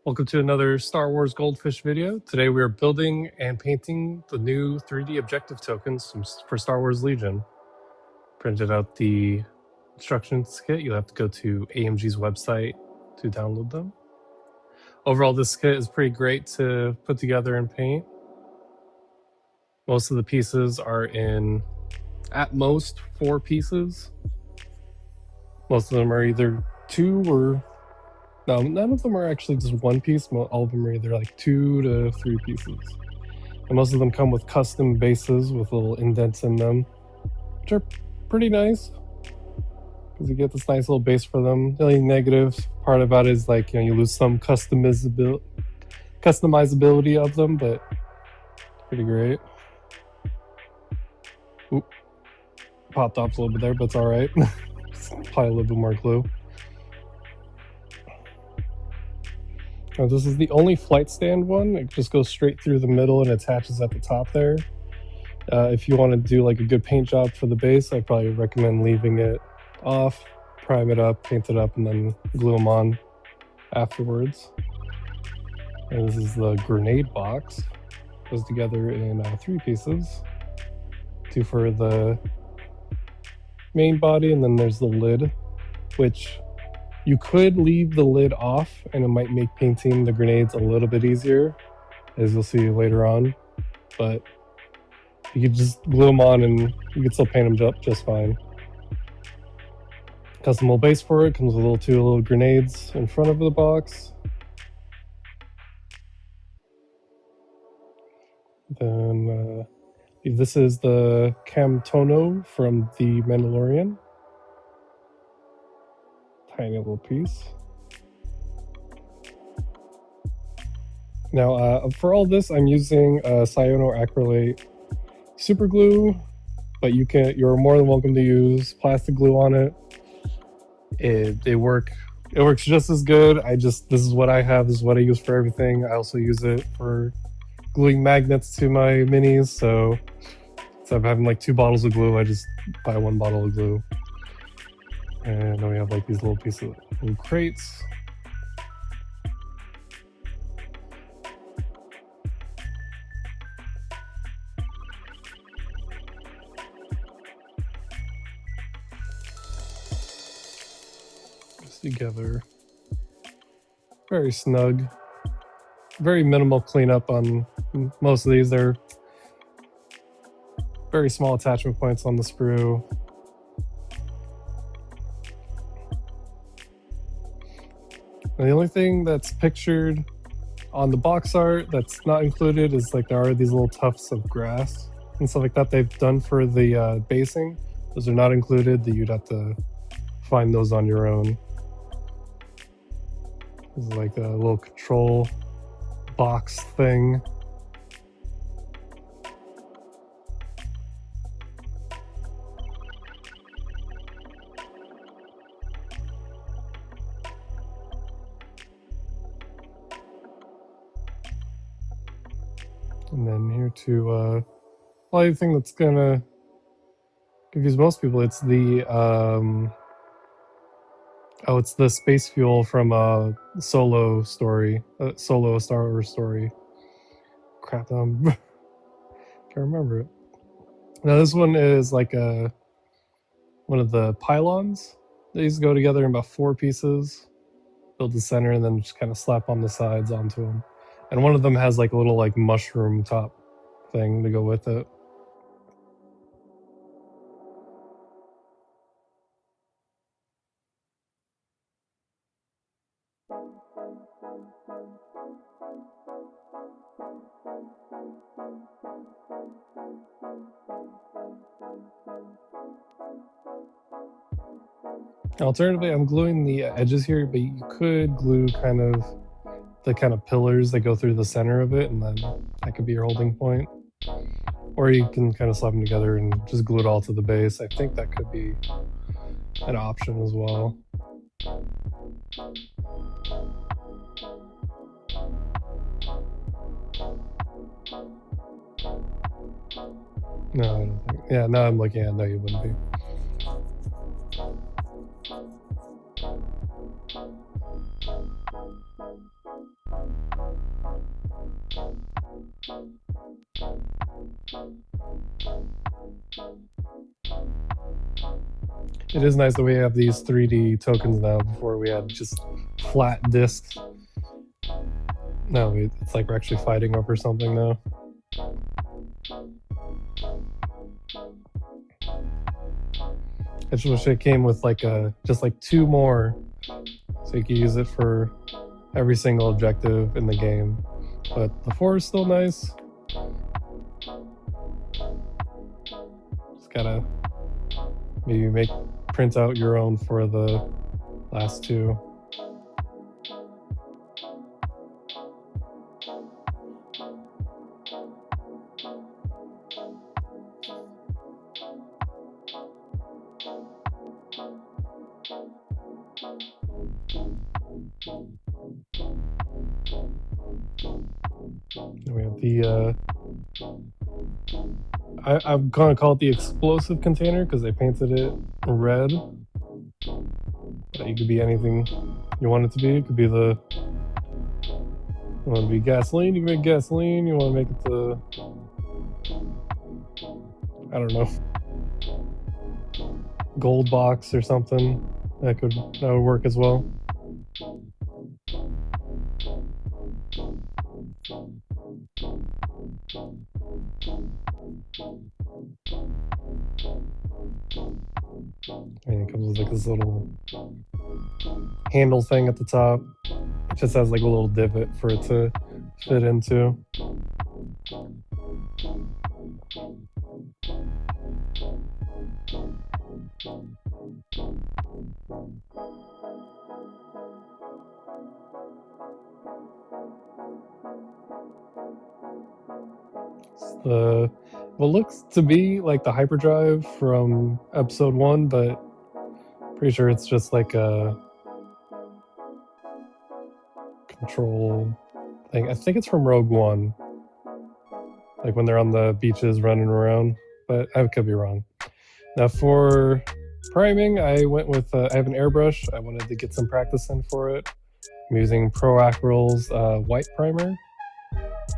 Welcome to another Star Wars Goldfish video. Today we are building and painting the new 3D objective tokens for Star Wars Legion. Printed out the instructions kit. You'll have to go to AMG's website to download them. Overall, this kit is pretty great to put together and paint. Most of the pieces are in, at most, 4 pieces. Most of them are either 2 or... No, none of them are actually just 1 piece. All of them are either like 2 to 3 pieces. And most of them come with custom bases with little indents in them, which are pretty nice because you get this nice little base for them. The only negative part about it is like, you lose some customizability of them, but pretty great. Oop, popped off a little bit there, but it's all right. Probably a little bit more glue. Now, this is the only flight stand one. It just goes straight through the middle and attaches at the top there. If you want to do like a good paint job for the base, I probably recommend leaving it off, prime it up, paint it up, and then glue them on afterwards. And this is the grenade box. It goes together in 3 pieces. 2 for the main body, and then there's the lid, which you could leave the lid off and it might make painting the grenades a little bit easier, as you'll see later on, but you could just glue them on and you can still paint them up just fine. Custom little base for it, comes with 2 little grenades in front of the box. Then this is the Camtono from The Mandalorian. Tiny little piece. Now, for all this, I'm using cyanoacrylate super glue, but you're more than welcome to use plastic glue on it. It works just as good. This is what I have. This is what I use for everything. I also use it for gluing magnets to my minis. So instead of having like 2 bottles of glue, I just buy 1 bottle of glue. And then we have like these little pieces of little crates. Just together. Very snug. Very minimal cleanup on most of these. They're very small attachment points on the sprue. And the only thing that's pictured on the box art that's not included is like there are these little tufts of grass and stuff like that they've done for the basing. Those are not included. You'd have to find those on your own. This is like a little control box thing. And then here to the thing that's gonna confuse most people, it's the it's the space fuel from a Solo story, Solo Star Wars story. Crap, can't remember it. Now this one is like one of the pylons. These go together in about 4 pieces. Build the center and then just kind of slap on the sides onto them. And one of them has like a little like mushroom top thing to go with it. Alternatively, I'm gluing the edges here, but you could glue the kind of pillars that go through the center of it, and then that could be your holding point. Or you can kind of slap them together and just glue it all to the base. I think that could be an option as well. No, I don't think. Yeah, now I'm looking at. No, you wouldn't be. It is nice that we have these 3D tokens now. Before we had just flat discs. No, it's like we're actually fighting over something now. I just wish it came with like just like 2 more, so you could use it for every single objective in the game. But the 4 is still nice. Just gotta maybe print out your own for the last 2. We have the I'm gonna call it the explosive container because they painted it red. But it could be anything you want it to be. It could be you want it to be gasoline, you can make gasoline. You want to make it I don't know, gold box or something. That would work as well. And it comes with like this little handle thing at the top. It just has like a little divot for it to fit into. What looks to be like the hyperdrive from episode 1, but pretty sure it's just like a control thing. I think it's from Rogue One, like when they're on the beaches running around, but I could be wrong. Now for priming, I went with I have an airbrush. I wanted to get some practice in for it. I'm using Pro Aquarel's white primer.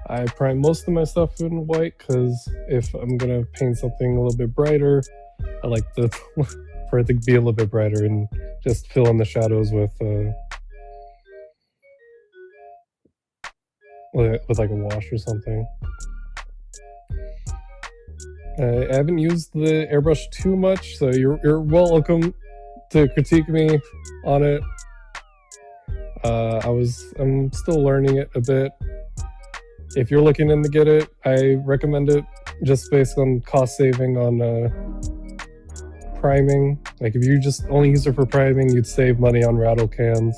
I prime most of my stuff in white because if I'm gonna paint something a little bit brighter, I like for it to be a little bit brighter and just fill in the shadows with like a wash or something. I haven't used the airbrush too much, so you're welcome to critique me on it. I'm still learning it a bit. If you're looking in to get it, I recommend it just based on cost saving on priming. Like if you just only use it for priming, you'd save money on rattle cans.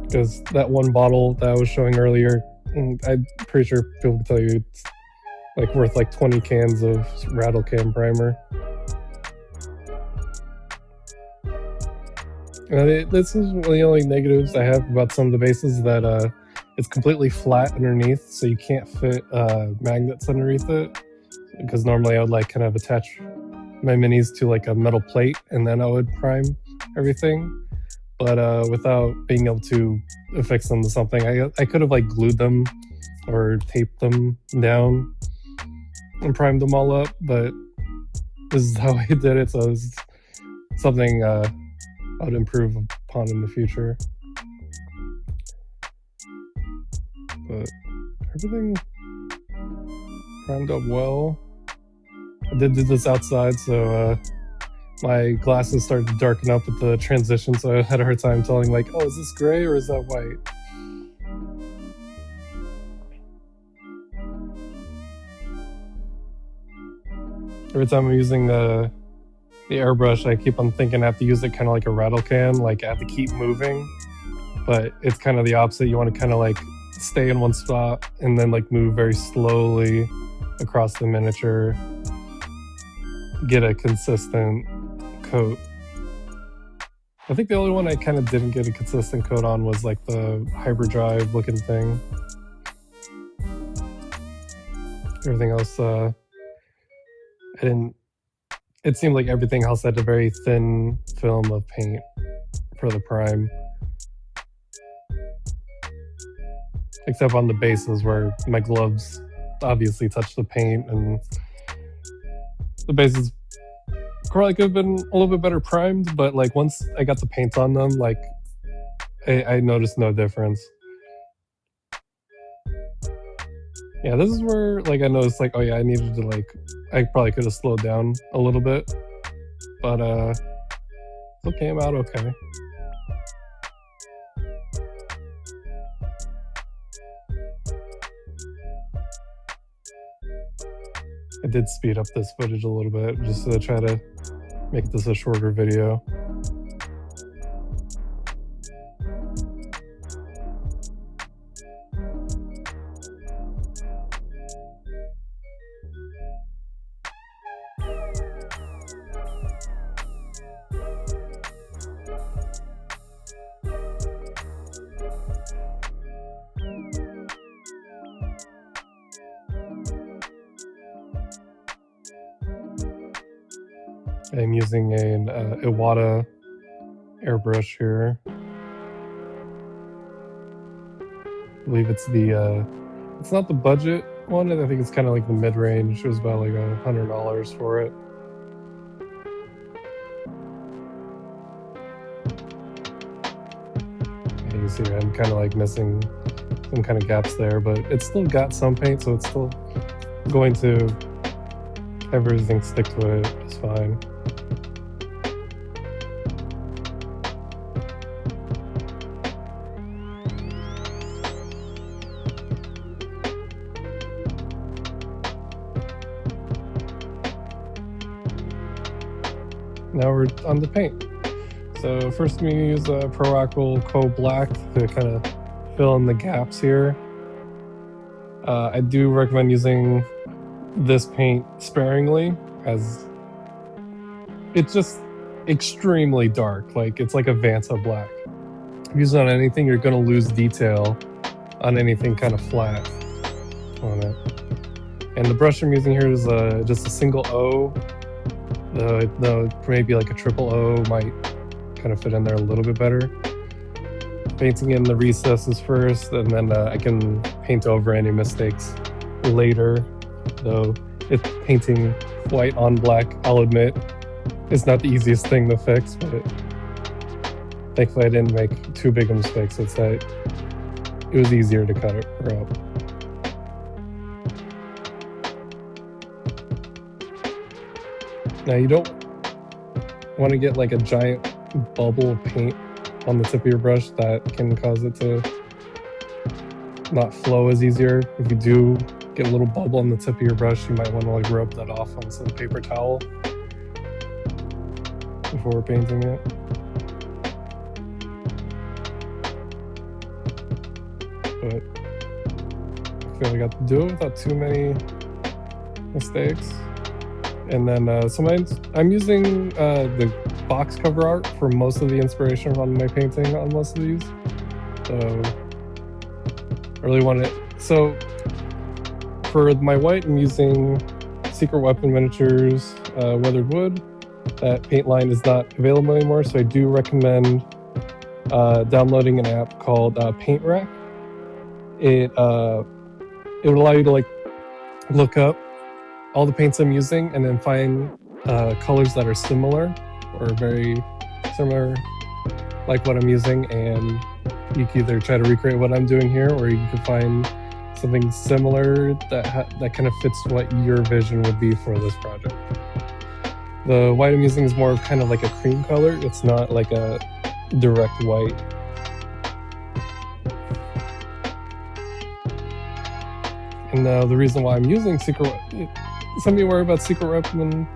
Because that one bottle that I was showing earlier, I'm pretty sure people can tell you it's like worth like 20 cans of rattle can primer. This is one of the only negatives I have about some of the bases, that it's completely flat underneath, so you can't fit magnets underneath it. Because normally I would like kind of attach my minis to like a metal plate and then I would prime everything. But without being able to affix them to something, I could have like glued them or taped them down and primed them all up, but this is how I did it, so it's something I would improve upon in the future. But everything primed up well. I did do this outside, so my glasses started to darken up with the transition, so I had a hard time telling like, oh, is this gray or is that white? Every time I'm using the airbrush, I keep on thinking I have to use it kind of like a rattle can, like I have to keep moving, but it's kind of the opposite. You want to kind of like stay in one spot and then like move very slowly across the miniature, get a consistent coat. I think the only one I kind of didn't get a consistent coat on was like the hyperdrive looking thing. Everything else, I didn't. It seemed like everything else had a very thin film of paint for the prime. except on the bases where my gloves obviously touch the paint, and the bases probably could have been a little bit better primed, but like once I got the paint on them, like I noticed no difference. Yeah, this is where like I noticed like, oh yeah, I needed to like, I probably could have slowed down a little bit, but still came out okay. I did speed up this footage a little bit just to try to make this a shorter video. I'm using an Iwata airbrush here. I believe it's the, it's not the budget one, I think it's kind of like the mid-range. It was about like $100 for it. And you see I'm kind of like missing some kind of gaps there, but it's still got some paint, so it's still going to have everything stick to it. It's fine. Now we're on the paint. So first we use Pro-Aquil Co Black to kind of fill in the gaps here. I do recommend using this paint sparingly, as it's just extremely dark. Like it's like a Vanta black. If you use it on anything, you're gonna lose detail on anything kind of flat on it. And the brush I'm using here is just a single O. Maybe like a triple O might kind of fit in there a little bit better. Painting in the recesses first, and then I can paint over any mistakes later. Though it's painting white on black, I'll admit, it's not the easiest thing to fix, but thankfully I didn't make too big of mistakes. It's that it was easier to cut her up. Now you don't want to get like a giant bubble of paint on the tip of your brush. That can cause it to not flow as easier. If you do get a little bubble on the tip of your brush, you might want to like rub that off on some paper towel before painting it. But I feel like I got to do it without too many mistakes. And then I'm using the box cover art for most of the inspiration on my painting on most of these. So I really want it. So for my white, I'm using Secret Weapon Miniatures Weathered Wood. That paint line is not available anymore, so I do recommend downloading an app called Paint Rack. It would allow you to like look up all the paints I'm using and then find colors that are similar or very similar like what I'm using, and you can either try to recreate what I'm doing here, or you can find something similar that kind of fits what your vision would be for this project. The white I'm using is more of kind of like a cream color. It's not like a direct white. And the reason why I'm using some of you worry about Secret Weapon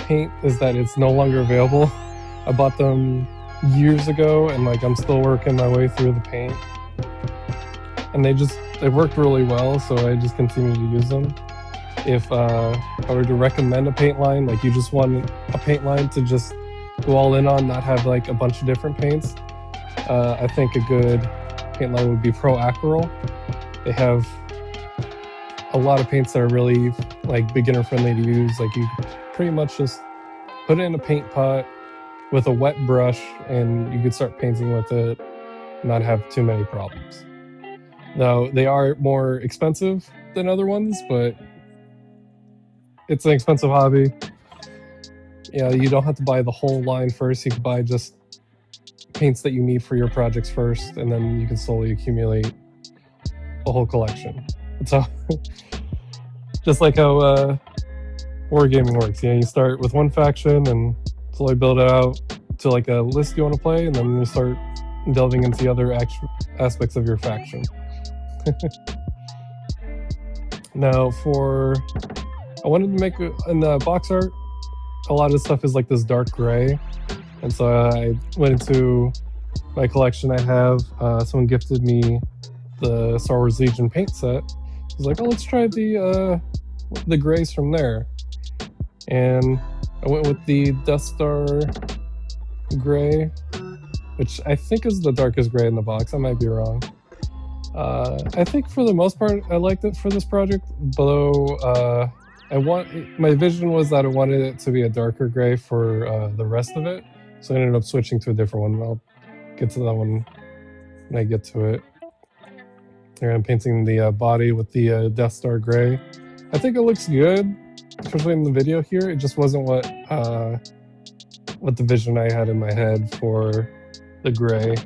paint is that it's no longer available. I bought them years ago, and like I'm still working my way through the paint. And they worked really well, so I just continue to use them. If I were to recommend a paint line, like you just want a paint line to just go all in on, not have like a bunch of different paints, I think a good paint line would be Pro-Aquil. They have a lot of paints that are really like beginner friendly to use. Like you pretty much just put it in a paint pot with a wet brush and you could start painting with it, not have too many problems. Now, they are more expensive than other ones, but it's an expensive hobby. Yeah, you don't have to buy the whole line first. You can buy just paints that you need for your projects first, and then you can slowly accumulate the whole collection. So, just like how wargaming works, you start with one faction and slowly build it out to like a list you want to play, and then you start delving into the other aspects of your faction. Now, I wanted to make in the box art, a lot of stuff is like this dark gray, and so I went into my collection. I have someone gifted me the Star Wars Legion paint set. I was like, oh, let's try the grays from there, and I went with the Death Star gray, which I think is the darkest gray in the box. I might be wrong. I think for the most part I liked it for this project, though my vision was that I wanted it to be a darker gray for the rest of it, so I ended up switching to a different one. I'll get to that one when I get to it. Here I'm painting the body with the Death Star gray. I think it looks good, especially in the video here. It just wasn't what the vision I had in my head for the gray.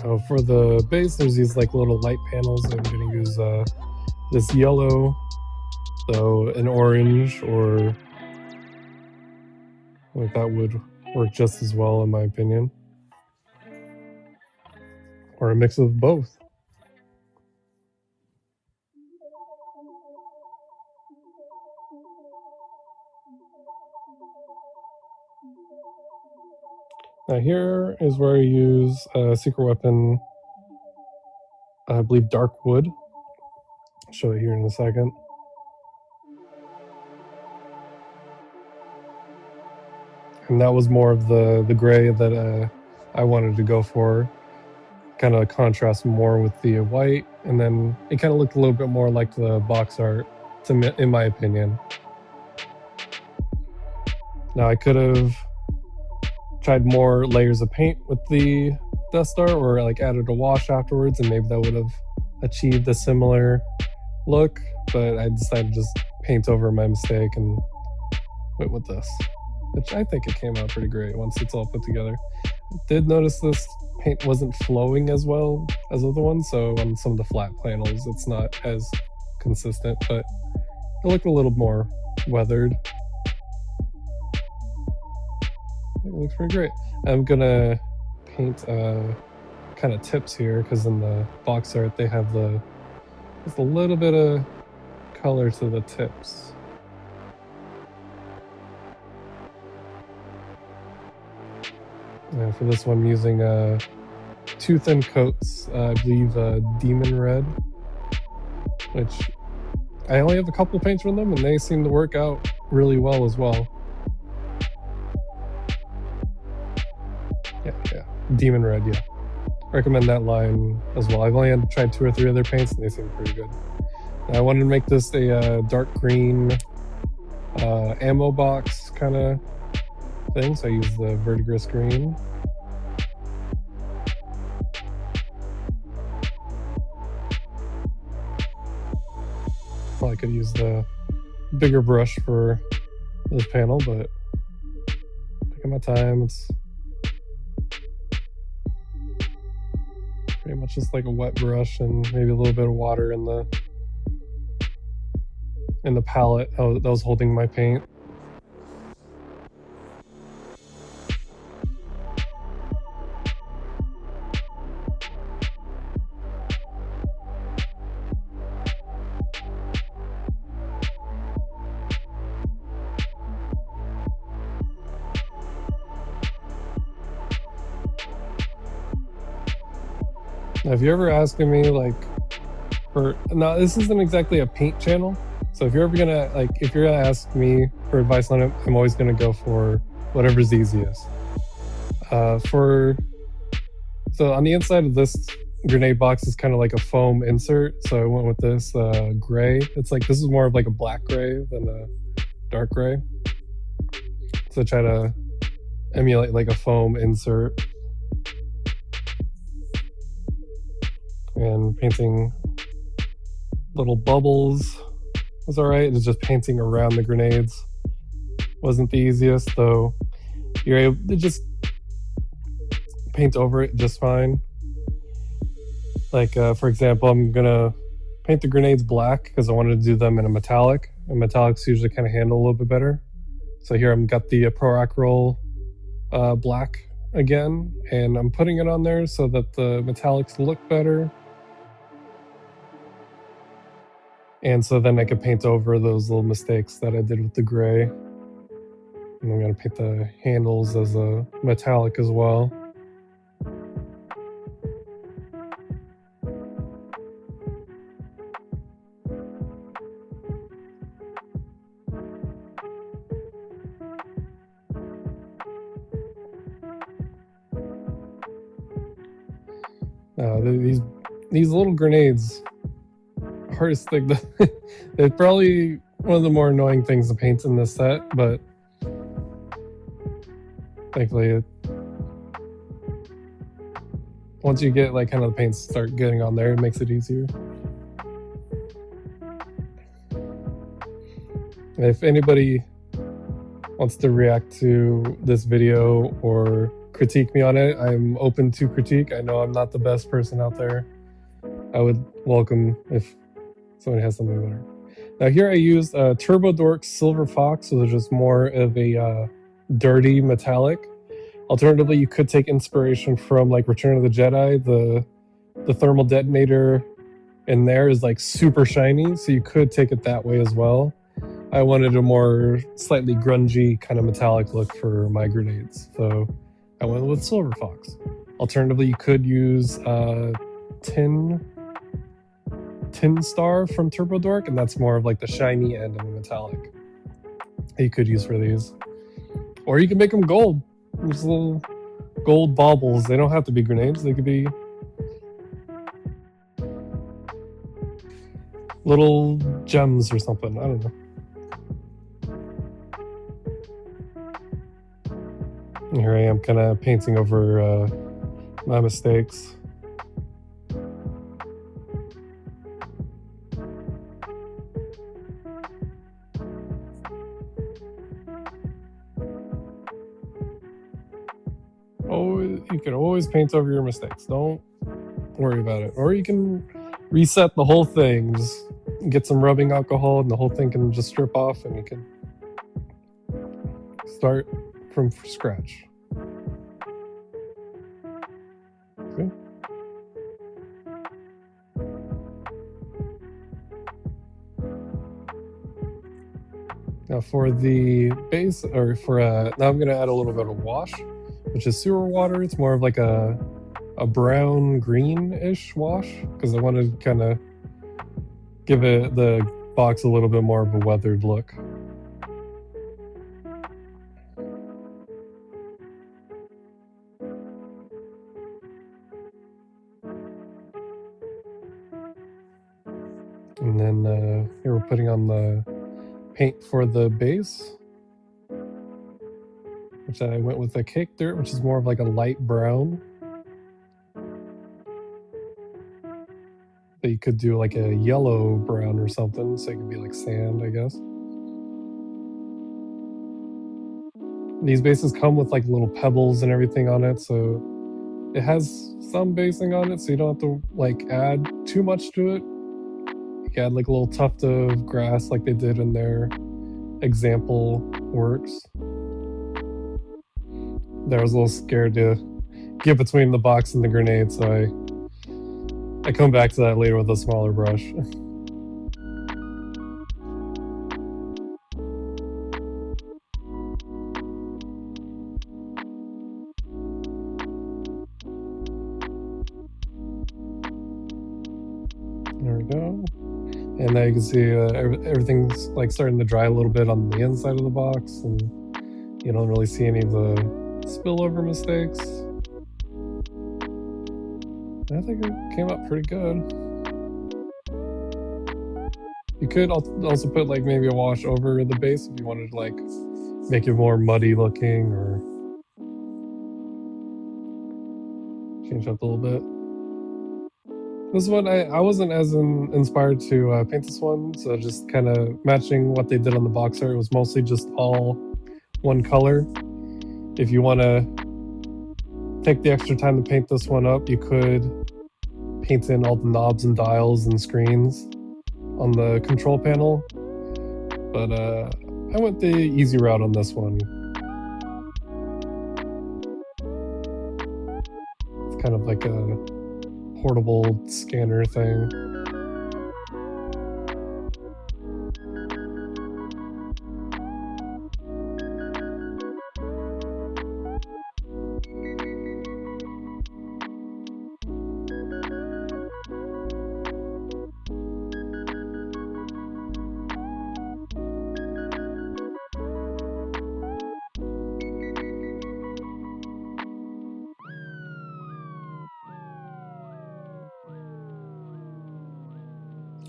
Now for the base, there's these like little light panels. I'm going to use this yellow, so an orange, or like that would work just as well in my opinion, or a mix of both. Now here is where I use a secret weapon, I believe Dark Wood. I'll show it here in a second. And that was more of the gray that I wanted to go for, kind of contrast more with the white, and then it kind of looked a little bit more like the box art, in my opinion. Now I could have tried more layers of paint with the Death Star, or like added a wash afterwards, and maybe that would have achieved a similar look, but I decided to just paint over my mistake and went with this, which I think it came out pretty great once it's all put together. I did notice this paint wasn't flowing as well as other ones, so on some of the flat panels it's not as consistent, but it looked a little more weathered. It looks pretty great. I'm gonna paint kind of tips here, because in the box art they have just a little bit of color to the tips. And for this one I'm using 2 thin coats, I believe Demon Red, which I only have a couple paints from them and they seem to work out really well as well. Yeah, Demon Red, yeah. Recommend that line as well. I've only tried 2 or 3 other paints and they seem pretty good. Now, I wanted to make this a dark green ammo box kind of thing, so I used the Verdigris green. Probably could use the bigger brush for this panel, but taking my time. It's pretty much just like a wet brush and maybe a little bit of water in the palette that was holding my paint. Now, if you're ever asking me like now this isn't exactly a paint channel, so if you're ever gonna if you're gonna ask me for advice on it, I'm always gonna go for whatever's easiest. So on the inside of this grenade box is kind of like a foam insert, so I went with this gray. It's like this is more of like a black gray than a dark gray. So I try to emulate like a foam insert. And painting little bubbles was alright. It's just painting around the grenades wasn't the easiest, though you're able to just paint over it just fine. Like for example, I'm gonna paint the grenades black because I wanted to do them in a metallic, and metallics usually kind of handle a little bit better. So here I've got the Pro-Rock black again, and I'm putting it on there so that the metallics look better. And so then I could paint over those little mistakes that I did with the gray. And I'm gonna paint the handles as a metallic as well. These little grenades, hardest thing to they're probably one of the more annoying things to paint in this set, but thankfully once you get like kind of the paints start getting on there, it makes it easier. And if anybody wants to react to this video or critique me on it, I'm open to critique. I know I'm not the best person out there. I would welcome if someone has something better. Now here I used Turbo Dork Silver Fox, so there's just more of a dirty metallic. Alternatively, you could take inspiration from like Return of the Jedi. The thermal detonator in there is like super shiny, so you could take it that way as well. I wanted a more slightly grungy kind of metallic look for my grenades, so I went with Silver Fox. Alternatively, you could use Tin Star from Turbo Dork, and that's more of like the shiny end of the metallic that you could use for these. Or you can make them gold. There's little gold baubles. They don't have to be grenades. They could be little gems or something. I don't know. And here I am kind of painting over my mistakes. Oh, you can always paint over your mistakes. Don't worry about it. Or you can reset the whole thing. Just get some rubbing alcohol and the whole thing can just strip off and you can start from scratch. See? Now for the base, or for now I'm gonna add a little bit of wash, which is sewer water. It's more of like a brown green-ish wash because I want to kind of give it the box a little bit more of a weathered look. And then here we're putting on the paint for the base, which I went with a cake dirt, which is more of like a light brown. But you could do like a yellow brown or something, so it could be like sand, I guess. These bases come with like little pebbles and everything on it, so it has some basing on it, so you don't have to like add too much to it. You can add like a little tuft of grass like they did in their example works. There, I was a little scared to get between the box and the grenade, so I come back to that later with a smaller brush. There we go. And now you can see everything's like starting to dry a little bit on the inside of the box, and you don't really see any of the spillover mistakes. I think it came out pretty good. You could also put like maybe a wash over the base if you wanted to like make it more muddy looking or change up a little bit. This one, I wasn't as inspired to paint this one, so just kind of matching what they did on the box art. It was mostly just all one color. If you want to take the extra time to paint this one up, you could paint in all the knobs and dials and screens on the control panel. But I went the easy route on this one. It's kind of like a portable scanner thing.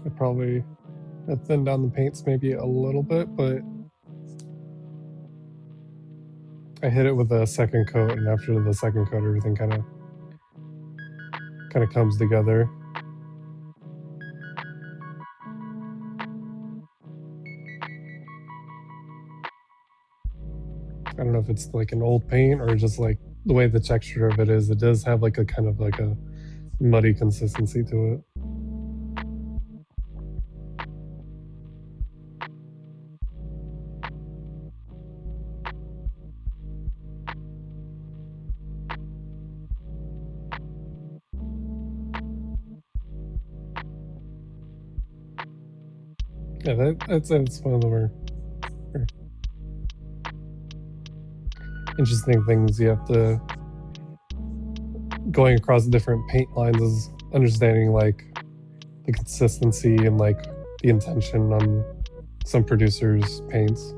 I probably thinned down the paints maybe a little bit, but I hit it with a second coat, and after the second coat, everything kind of comes together. I don't know if it's like an old paint or just like the way the texture of it is. It does have like a kind of like a muddy consistency to it. Yeah, that's one of the more interesting things you have to going across different paint lines is understanding like the consistency and like the intention on some producers' paints.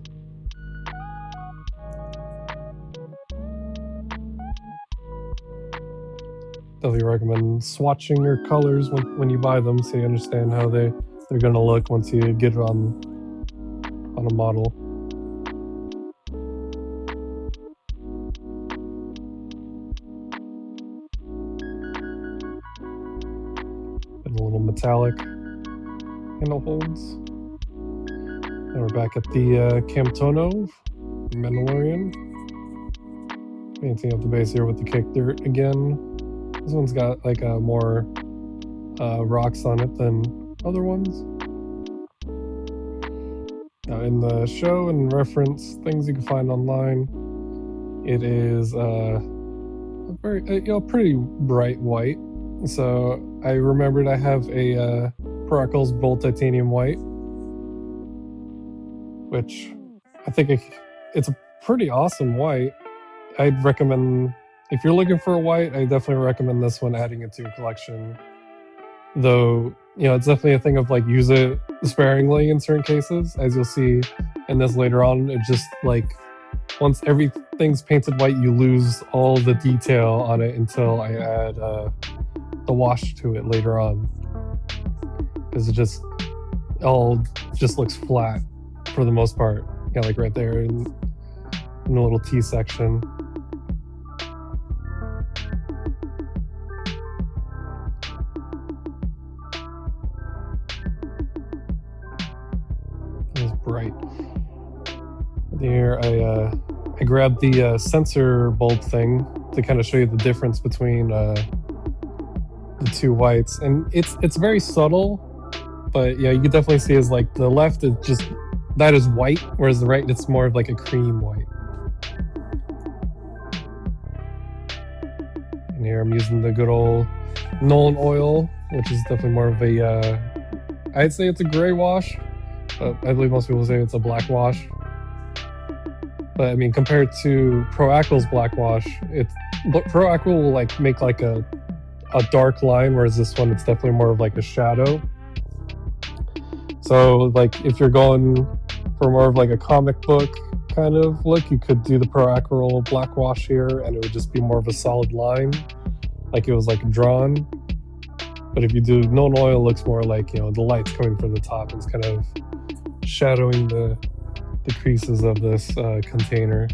Definitely recommend swatching your colors when you buy them, so you understand how they're gonna look once you get it on a model. And a little metallic handle holds. And we're back at the Camtono Mandalorian. Painting up the base here with the Cake Dirt again. This one's got like more rocks on it than other ones. Now in the show and reference things you can find online, it is a very pretty bright white. So I remembered I have a Pro Eccles Bold Titanium White, which I think it's a pretty awesome white. I'd recommend, if you're looking for a white, I definitely recommend this one, adding it to your collection. Though, it's definitely a thing of like use it sparingly in certain cases, as you'll see in this later on. It just like, once everything's painted white, you lose all the detail on it until I add the wash to it later on. Because it just all just looks flat for the most part. Like right there in the little T section. It's bright. Here I grabbed the sensor bulb thing to kind of show you the difference between the two whites, and it's very subtle, but yeah, you can definitely see is like the left is just that is white, whereas the right it's more of like a cream white. And here I'm using the good old Nuln Oil, which is definitely more of a I'd say it's a gray wash, but I believe most people say it's a black wash. But I mean, compared to Pro Eccles black wash, Pro Eccles will like make like a dark line, whereas this one it's definitely more of like a shadow. So like if you're going for more of like a comic book kind of look, you could do the Pro Acryl black wash here and it would just be more of a solid line, like it was like drawn. But if you do Nuln Oil, it looks more like, you know, the light's coming from the top and it's kind of shadowing the creases of this container.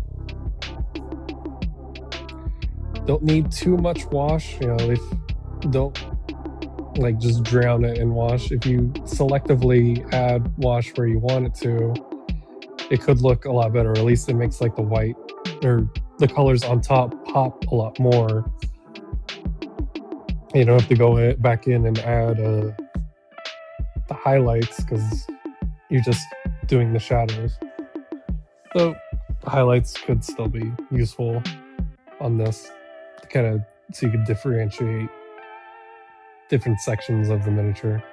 Don't need too much wash, you know, if don't like just drown it in wash. If you selectively add wash where you want it to, it could look a lot better. At least it makes like the white or the colors on top pop a lot more. You don't have to go back in and add the highlights because you're just doing the shadows. So the highlights could still be useful on this, kind of so you could differentiate different sections of the miniature.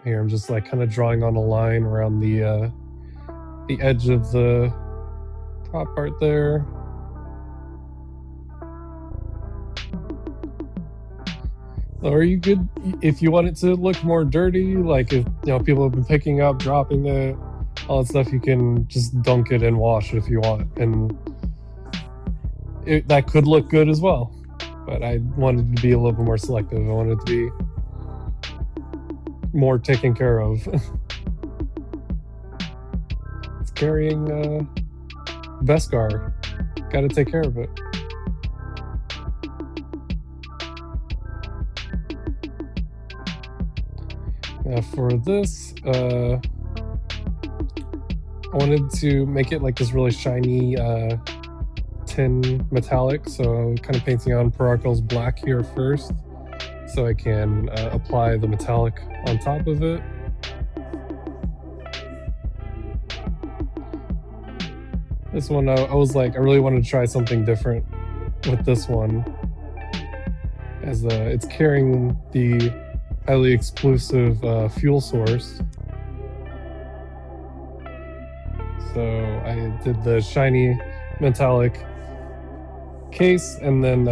Here I'm just like kind of drawing on a line around the edge of the top part there. Or you could, if you want it to look more dirty, like if, you know, people have been picking up, dropping it, all that stuff, you can just dunk it in wash if you want, and that could look good as well. But I wanted to be a little bit more selective. I wanted to be more taken care of. It's carrying Beskar. Got to take care of it. Now for this, I wanted to make it like this really shiny tin metallic, so kind of painting on Pro Acryl's black here first, so I can apply the metallic on top of it. This one, I was like, I really wanted to try something different with this one, as it's carrying the highly exclusive fuel source. So I did the shiny metallic case, and then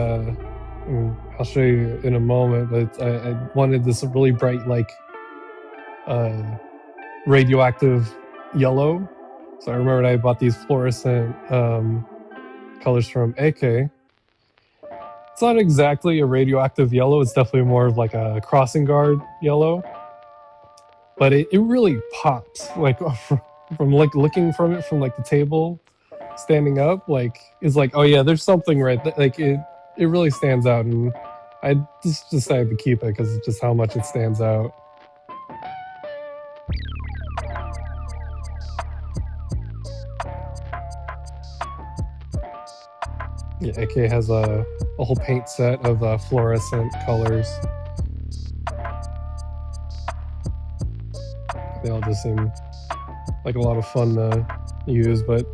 I'll show you in a moment, but I wanted this really bright, like radioactive yellow. So I remembered I bought these fluorescent colors from AK. It's not exactly a radioactive yellow, it's definitely more of like a crossing guard yellow. But it really pops, like from like looking from it from like the table, standing up, like it's like, oh yeah, there's something right there. Like it really stands out, and I just decided to keep it because it's just how much it stands out. Yeah, AK has a whole paint set of fluorescent colors. They all just seem like a lot of fun to use, but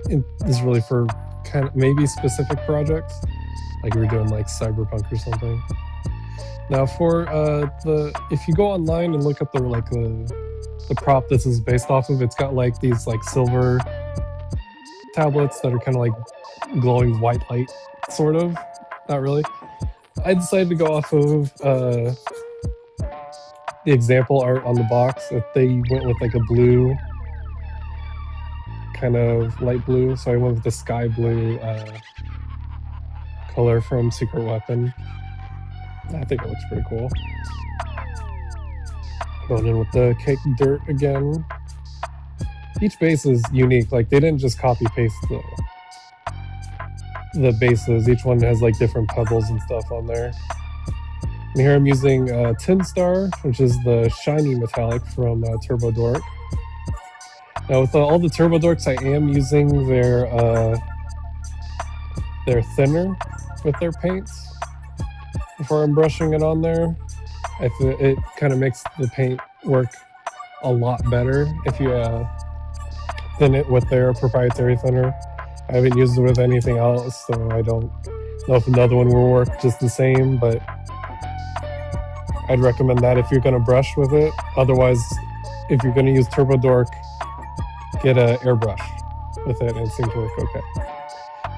it is really for kind of maybe specific projects, like we were doing like Cyberpunk or something. Now for if you go online and look up the prop this is based off of, it's got like these like silver tablets that are kind of like glowing white light, sort of. Not really. I decided to go off of the example art on the box. That they went with like a blue, kind of light blue, so I went with the sky blue color from Secret Weapon. I think it looks pretty cool. Going in with the cake dirt again. Each base is unique, like they didn't just copy paste the bases. Each one has like different pebbles and stuff on there. And here I'm using Tin Star, which is the shiny metallic from Turbo Dork. Now with all the Turbo Dorks, I am using their thinner with their paints before I'm brushing it on there. I feel it kind of makes the paint work a lot better if you thin it with their proprietary thinner. I haven't used it with anything else, so I don't know if another one will work just the same, but I'd recommend that if you're going to brush with it. Otherwise, if you're going to use Turbo Dork, get an airbrush with it and it seems to work okay.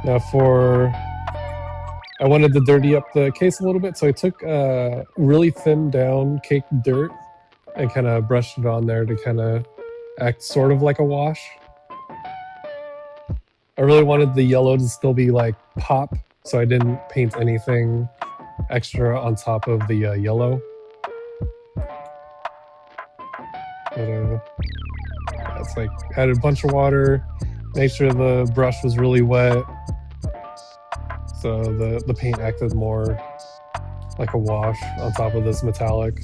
Now for I wanted to dirty up the case a little bit, so I took really thin down caked dirt and kind of brushed it on there to kind of act sort of like a wash. I really wanted the yellow to still be like pop, so I didn't paint anything extra on top of the yellow. But it's like added a bunch of water, make sure the brush was really wet, so the paint acted more like a wash on top of this metallic.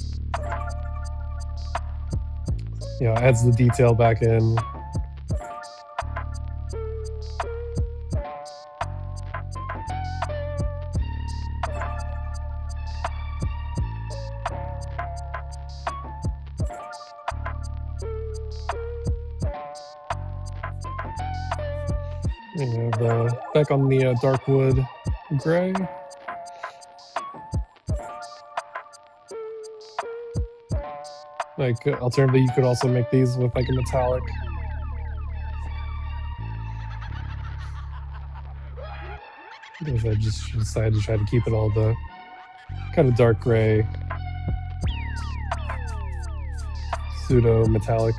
You know, adds the detail back in. You know, back on the dark wood gray. Like, alternatively, you could also make these with like a metallic. Because I just decided to try to keep it all the kind of dark gray, pseudo metallic.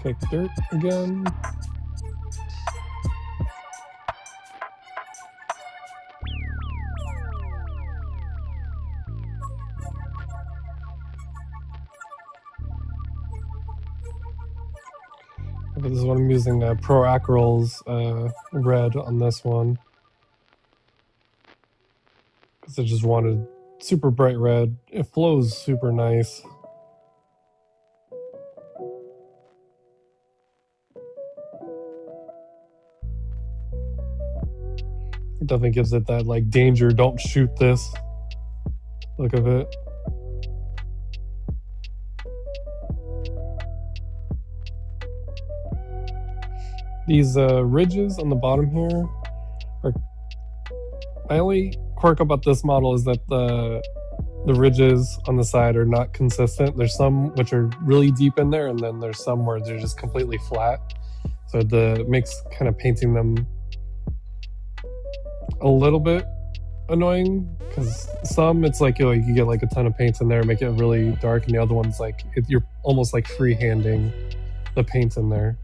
Kick dirt again. This is what I'm using Pro Acryl's red on this one. Because I just wanted super bright red. It flows super nice. It definitely gives it that like danger, don't shoot this look of it. These ridges on the bottom here are... My only quirk about this model is that the ridges on the side are not consistent. There's some which are really deep in there, and then there's some where they're just completely flat. So it makes kind of painting them a little bit annoying, because some it's like, you know, you can get like a ton of paint in there and make it really dark, and the other one's like you're almost like free-handing the paint in there.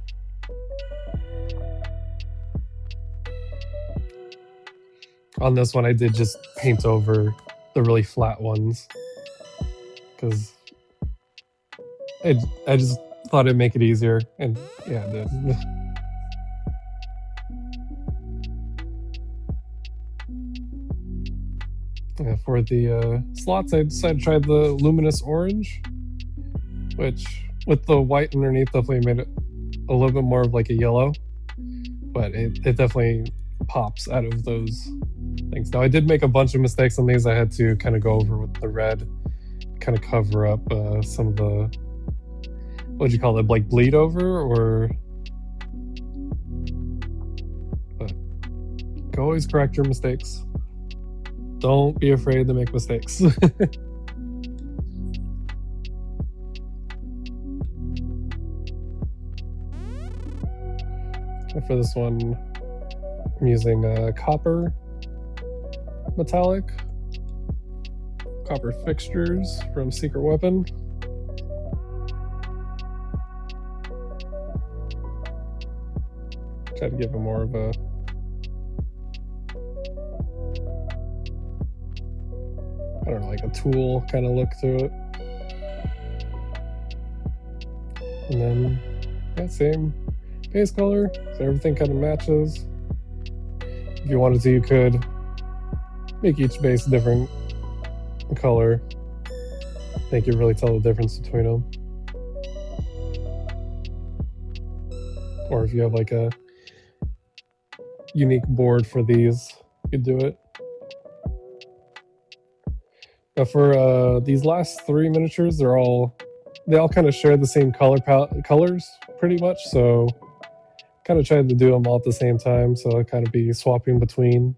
On this one, I did just paint over the really flat ones because I just thought it'd make it easier, and yeah, it did. Yeah, for the slots, I decided to try the luminous orange, which with the white underneath definitely made it a little bit more of like a yellow, but it definitely pops out of those things. Now, I did make a bunch of mistakes on these. I had to kind of go over with the red, kind of cover up some of the, what'd you call it, like bleed over, or... But go always correct your mistakes. Don't be afraid to make mistakes. For this one, I'm using copper metallic, copper fixtures from Secret Weapon. Try to give it more of a I don't know, like a tool kind of look to it. And then, yeah, same base color, so everything kind of matches. If you wanted to, you could make each base a different color. I think you really tell the difference between them. Or if you have like a unique board for these, you could do it. Now for these last three miniatures, they're all they all kind of share the same colors pretty much, so kind of tried to do them all at the same time, so I'll kind of be swapping between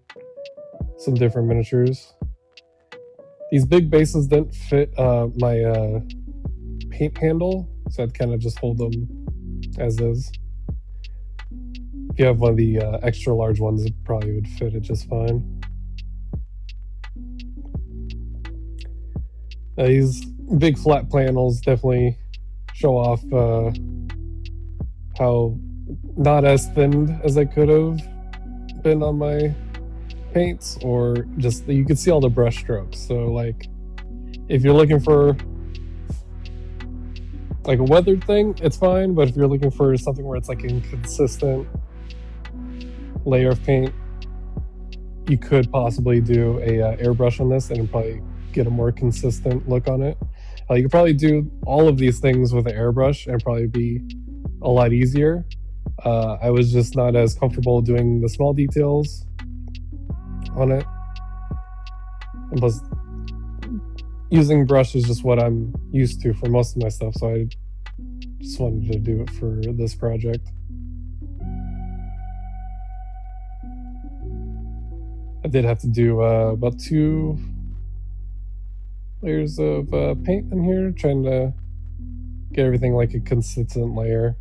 some different miniatures. These big bases didn't fit my paint handle, so I'd kind of just hold them as is. If you have one of the extra large ones, it probably would fit it just fine. These big flat panels definitely show off how not as thin as I could have been on my paints, or just you can see all the brush strokes. So like if you're looking for like a weathered thing, it's fine, but if you're looking for something where it's like a consistent layer of paint, you could possibly do a airbrush on this and probably get a more consistent look on it. You could probably do all of these things with an airbrush and probably be a lot easier. I was just not as comfortable doing the small details on it. And plus, using brush is just what I'm used to for most of my stuff, so I just wanted to do it for this project. I did have to do about 2 layers of paint in here, trying to get everything like a consistent layer.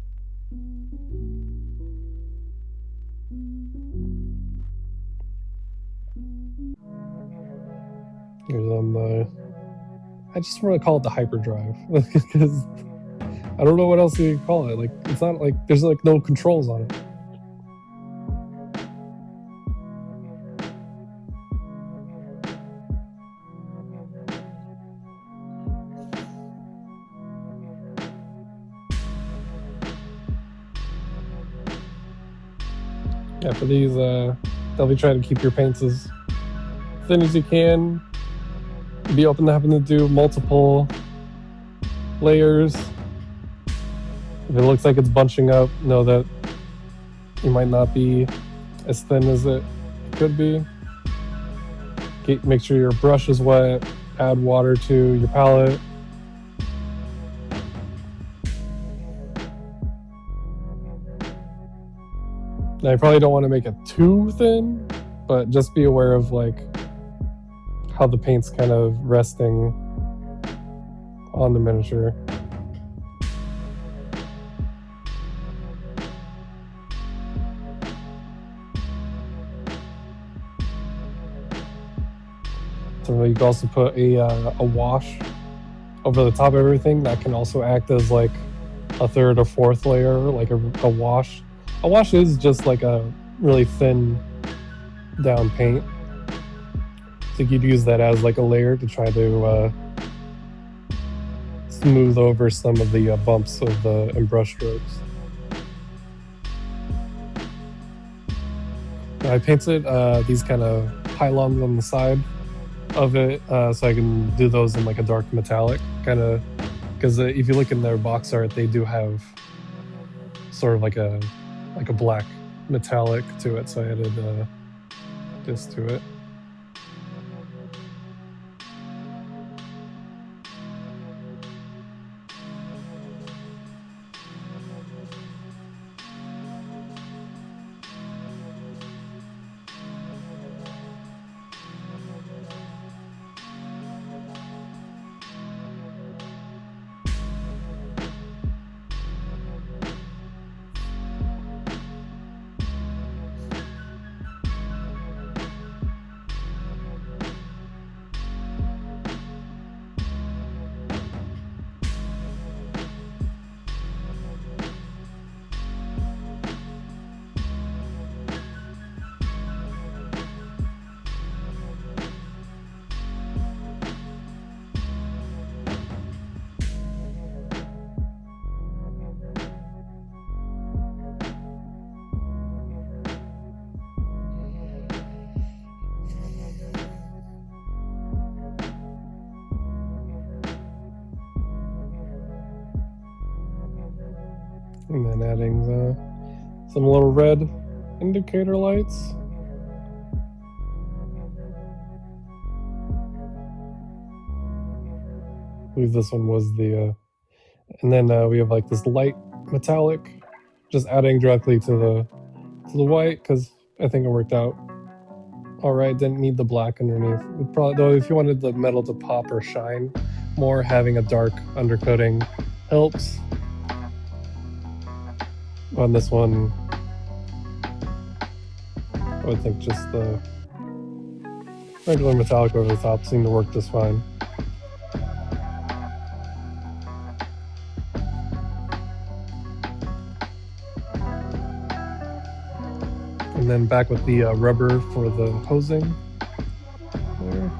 Here's on the, I just want to call it the hyperdrive because I don't know what else you can call it. Like, it's not like there's like no controls on it. Yeah, for these, definitely try to keep your paints as thin as you can. Be open to having to do multiple layers. If it looks like it's bunching up, know that you might not be as thin as it could be. Make sure your brush is wet. Add water to your palette. Now, you probably don't want to make it too thin, but just be aware of like how the paint's kind of resting on the miniature. So you can also put a wash over the top of everything. That can also act as like a third or fourth layer, like a wash. A wash is just like a really thin down paint. So you'd use that as like a layer to try to smooth over some of the bumps of the brush strokes. I painted these kind of pylons on the side of it, so I can do those in like a dark metallic kind of, because if you look in their box art, they do have sort of like a black metallic to it, so I added this to it. And then adding some little red indicator lights. I believe this one was the And then we have like this light metallic, just adding directly to the white because I think it worked out all right. Didn't need the black underneath. Probably though, if you wanted the metal to pop or shine more, having a dark undercoating helps. On this one, I would think just the regular metallic over the top seemed to work just fine. And then back with the rubber for the hosing there.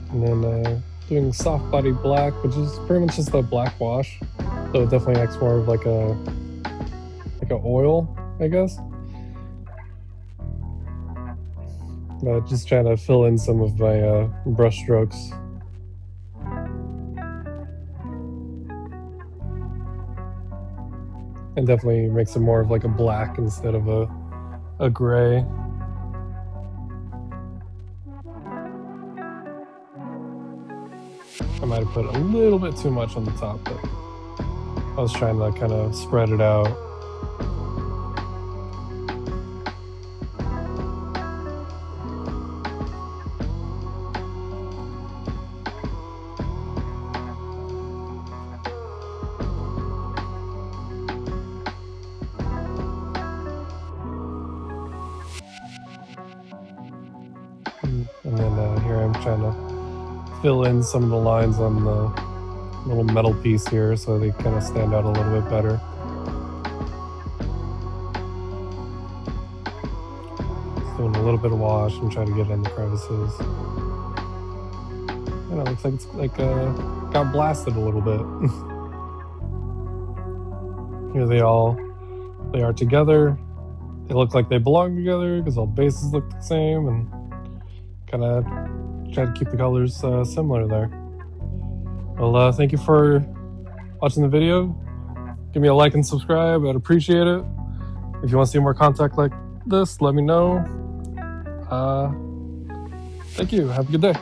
And then doing soft body black, which is pretty much just a black wash. So it definitely acts more of like a oil, I guess. But just trying to fill in some of my brush strokes. And definitely makes it more of like a black instead of a gray. I might have put a little bit too much on the top, but I was trying to kind of spread it out. And then here I'm trying to fill in some of the lines on the little metal piece here so they kind of stand out a little bit better. Just doing a little bit of wash and trying to get in the crevices. And it looks like it's like got blasted a little bit. Here they are together. They look like they belong together because all the bases look the same, and kind of try to keep the colors similar there. Well, thank you for watching the video. Give me a like and subscribe. I'd appreciate it. If you want to see more content like this, let me know. Thank you. Have a good day.